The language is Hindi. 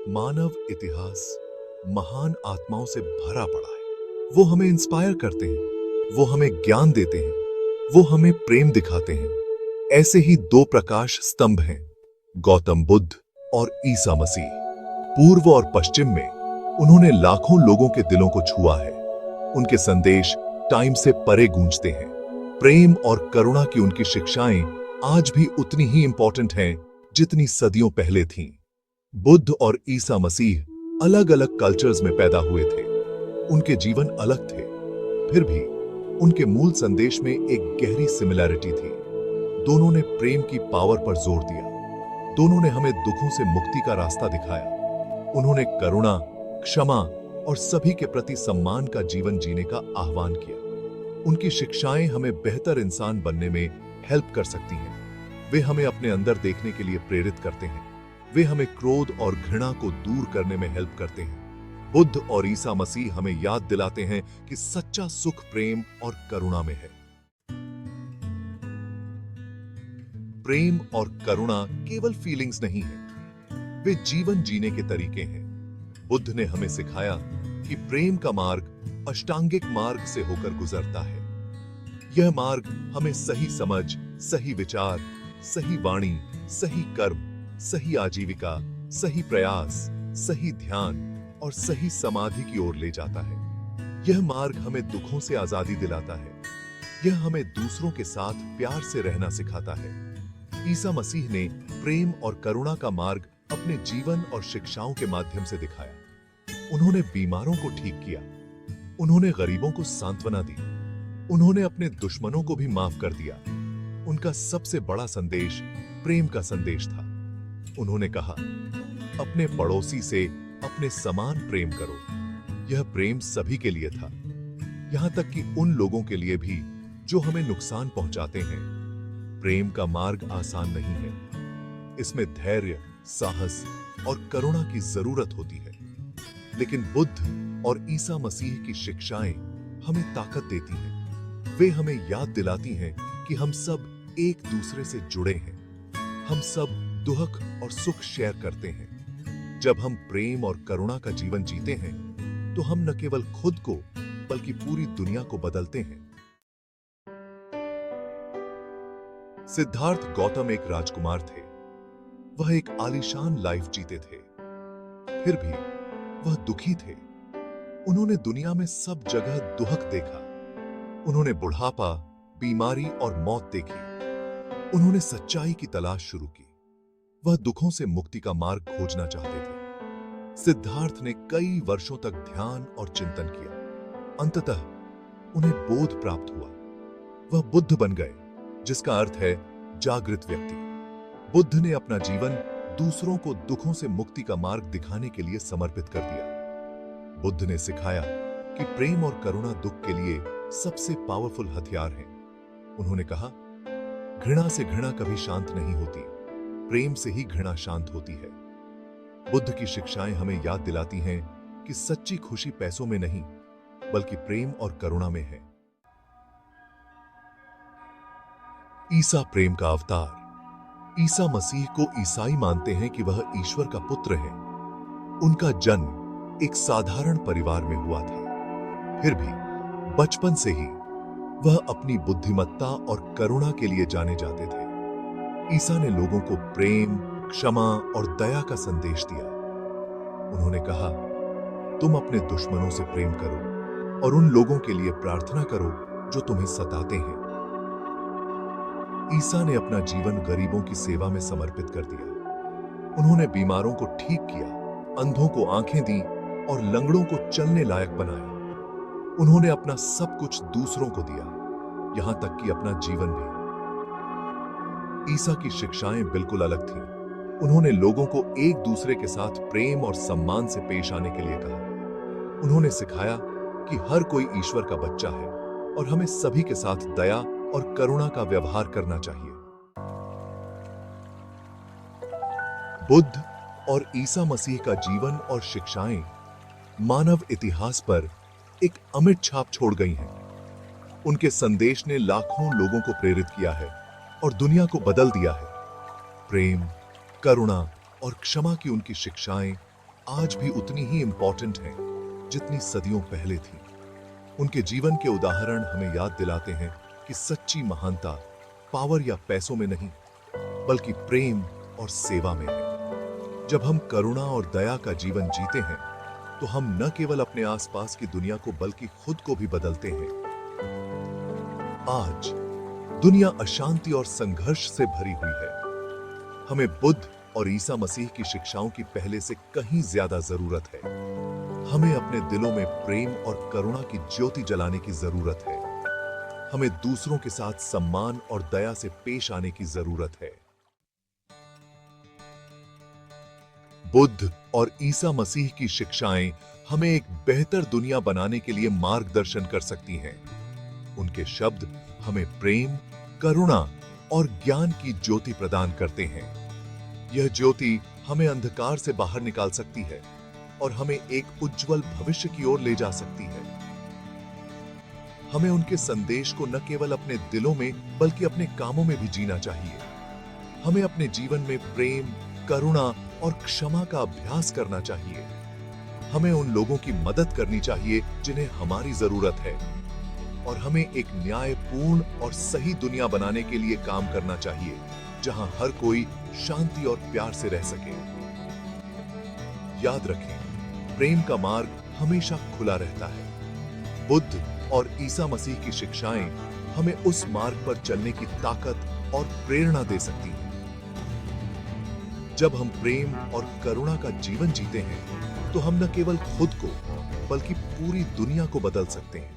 मानव इतिहास महान आत्माओं से भरा पड़ा है। वो हमें इंस्पायर करते हैं, वो हमें ज्ञान देते हैं, वो हमें प्रेम दिखाते हैं। ऐसे ही दो प्रकाश स्तंभ हैं, गौतम बुद्ध और ईसा मसीह। पूर्व और पश्चिम में उन्होंने लाखों लोगों के दिलों को छुआ है। उनके संदेश टाइम से परे गूंजते हैं। प्रेम और करुणा की उनकी शिक्षाएं आज भी उतनी ही इंपॉर्टेंट हैं जितनी सदियों पहले थीं। बुद्ध और ईसा मसीह अलग अलग कल्चर्स में पैदा हुए थे। उनके जीवन अलग थे, फिर भी उनके मूल संदेश में एक गहरी सिमिलैरिटी थी। दोनों ने प्रेम की पावर पर जोर दिया। दोनों ने हमें दुखों से मुक्ति का रास्ता दिखाया। उन्होंने करुणा, क्षमा और सभी के प्रति सम्मान का जीवन जीने का आह्वान किया। उनकी शिक्षाएं हमें बेहतर इंसान बनने में हेल्प कर सकती हैं। वे हमें अपने अंदर देखने के लिए प्रेरित करते हैं। वे हमें क्रोध और घृणा को दूर करने में हेल्प करते हैं। बुद्ध और ईसा मसीह हमें याद दिलाते हैं कि सच्चा सुख प्रेम और करुणा में है। प्रेम और करुणा केवल फीलिंग्स नहीं है, वे जीवन जीने के तरीके हैं। बुद्ध ने हमें सिखाया कि प्रेम का मार्ग अष्टांगिक मार्ग से होकर गुजरता है। यह मार्ग हमें सही समझ, सही विचार, सही वाणी, सही कर्म, सही आजीविका, सही प्रयास, सही ध्यान और सही समाधि की ओर ले जाता है। यह मार्ग हमें दुखों से आजादी दिलाता है। यह हमें दूसरों के साथ प्यार से रहना सिखाता है। ईसा मसीह ने प्रेम और करुणा का मार्ग अपने जीवन और शिक्षाओं के माध्यम से दिखाया। उन्होंने बीमारों को ठीक किया, उन्होंने गरीबों को सांत्वना दी, उन्होंने अपने दुश्मनों को भी माफ कर दिया। उनका सबसे बड़ा संदेश प्रेम का संदेश था। उन्होंने कहा, अपने पड़ोसी से अपने समान प्रेम करो। यह प्रेम सभी के लिए था, यहां तक कि उन लोगों के लिए भी जो हमें नुकसान पहुंचाते हैं। प्रेम का मार्ग आसान नहीं है। इसमें धैर्य, साहस और करुणा की जरूरत होती है। लेकिन बुद्ध और ईसा मसीह की शिक्षाएं हमें ताकत देती हैं। वे हमें याद दिलाती हैं कि हम सब एक दूसरे से जुड़े हैं। हम सब दुख और सुख शेयर करते हैं। जब हम प्रेम और करुणा का जीवन जीते हैं, तो हम न केवल खुद को बल्कि पूरी दुनिया को बदलते हैं। सिद्धार्थ गौतम एक राजकुमार थे। वह एक आलीशान लाइफ जीते थे, फिर भी वह दुखी थे। उन्होंने दुनिया में सब जगह दुख देखा। उन्होंने बुढ़ापा, बीमारी और मौत देखी। उन्होंने सच्चाई की तलाश शुरू की। वह दुखों से मुक्ति का मार्ग खोजना चाहते थे। सिद्धार्थ ने कई वर्षों तक ध्यान और चिंतन किया। अंततः उन्हें बोध प्राप्त हुआ। वह बुद्ध बन गए, जिसका अर्थ है जागृत व्यक्ति। बुद्ध ने अपना जीवन दूसरों को दुखों से मुक्ति का मार्ग दिखाने के लिए समर्पित कर दिया। बुद्ध ने सिखाया कि प्रेम और करुणा दुख के लिए सबसे पावरफुल हथियार हैं। उन्होंने कहा, घृणा से घृणा कभी शांत नहीं होती, प्रेम से ही घृणा शांत होती है। बुद्ध की शिक्षाएं हमें याद दिलाती हैं कि सच्ची खुशी पैसों में नहीं, बल्कि प्रेम और करुणा में है। ईसा प्रेम का अवतार। ईसा मसीह को ईसाई मानते हैं कि वह ईश्वर का पुत्र है। उनका जन्म एक साधारण परिवार में हुआ था, फिर भी बचपन से ही वह अपनी बुद्धिमत्ता और करुणा के लिए जाने जाते थे। ईसा ने लोगों को प्रेम, क्षमा और दया का संदेश दिया। उन्होंने कहा, तुम अपने दुश्मनों से प्रेम करो और उन लोगों के लिए प्रार्थना करो जो तुम्हें सताते हैं। ईसा ने अपना जीवन गरीबों की सेवा में समर्पित कर दिया। उन्होंने बीमारों को ठीक किया, अंधों को आंखें दी और लंगड़ों को चलने लायक बनाया। उन्होंने अपना सब कुछ दूसरों को दिया, यहां तक कि अपना जीवन भी। ईसा की शिक्षाएं बिल्कुल अलग थीं। उन्होंने लोगों को एक दूसरे के साथ प्रेम और सम्मान से पेश आने के लिए कहा। उन्होंने सिखाया कि हर कोई ईश्वर का बच्चा है और हमें सभी के साथ दया और करुणा का व्यवहार करना चाहिए। बुद्ध और ईसा मसीह का जीवन और शिक्षाएं मानव इतिहास पर एक अमिट छाप छोड़ गई हैं। उनके संदेश ने लाखों लोगों को प्रेरित किया है और दुनिया को बदल दिया है। प्रेम, करुणा और क्षमा की उनकी शिक्षाएं आज भी उतनी ही इंपॉर्टेंट हैं जितनी सदियों पहले थी। उनके जीवन के उदाहरण हमें याद दिलाते हैं कि सच्ची महानता पावर या पैसों में नहीं, बल्कि प्रेम और सेवा में है। जब हम करुणा और दया का जीवन जीते हैं, तो हम न केवल अपने आसपास की दुनिया को बल्कि खुद को भी बदलते हैं। आज दुनिया अशांति और संघर्ष से भरी हुई है। हमें बुद्ध और ईसा मसीह की शिक्षाओं की पहले से कहीं ज्यादा जरूरत है। हमें अपने दिलों में प्रेम और करुणा की ज्योति जलाने की जरूरत है। हमें दूसरों के साथ सम्मान और दया से पेश आने की जरूरत है। बुद्ध और ईसा मसीह की शिक्षाएं हमें एक बेहतर दुनिया बनाने के लिए मार्गदर्शन कर सकती हैं। उनके शब्द हमें प्रेम, करुणा और ज्ञान की ज्योति प्रदान करते हैं। यह ज्योति हमें अंधकार से बाहर निकाल सकती है और हमें एक उज्जवल भविष्य की ओर ले जा सकती है। हमें उनके संदेश को न केवल अपने दिलों में बल्कि अपने कामों में भी जीना चाहिए। हमें अपने जीवन में प्रेम, करुणा और क्षमा का अभ्यास करना चाहिए। हमें उन लोगों की मदद करनी चाहिए जिन्हें हमारी जरूरत है, और हमें एक न्यायपूर्ण और सही दुनिया बनाने के लिए काम करना चाहिए, जहां हर कोई शांति और प्यार से रह सके। याद रखें, प्रेम का मार्ग हमेशा खुला रहता है। बुद्ध और ईसा मसीह की शिक्षाएं हमें उस मार्ग पर चलने की ताकत और प्रेरणा दे सकती हैं। जब हम प्रेम और करुणा का जीवन जीते हैं, तो हम न केवल खुद को बल्कि पूरी दुनिया को बदल सकते हैं।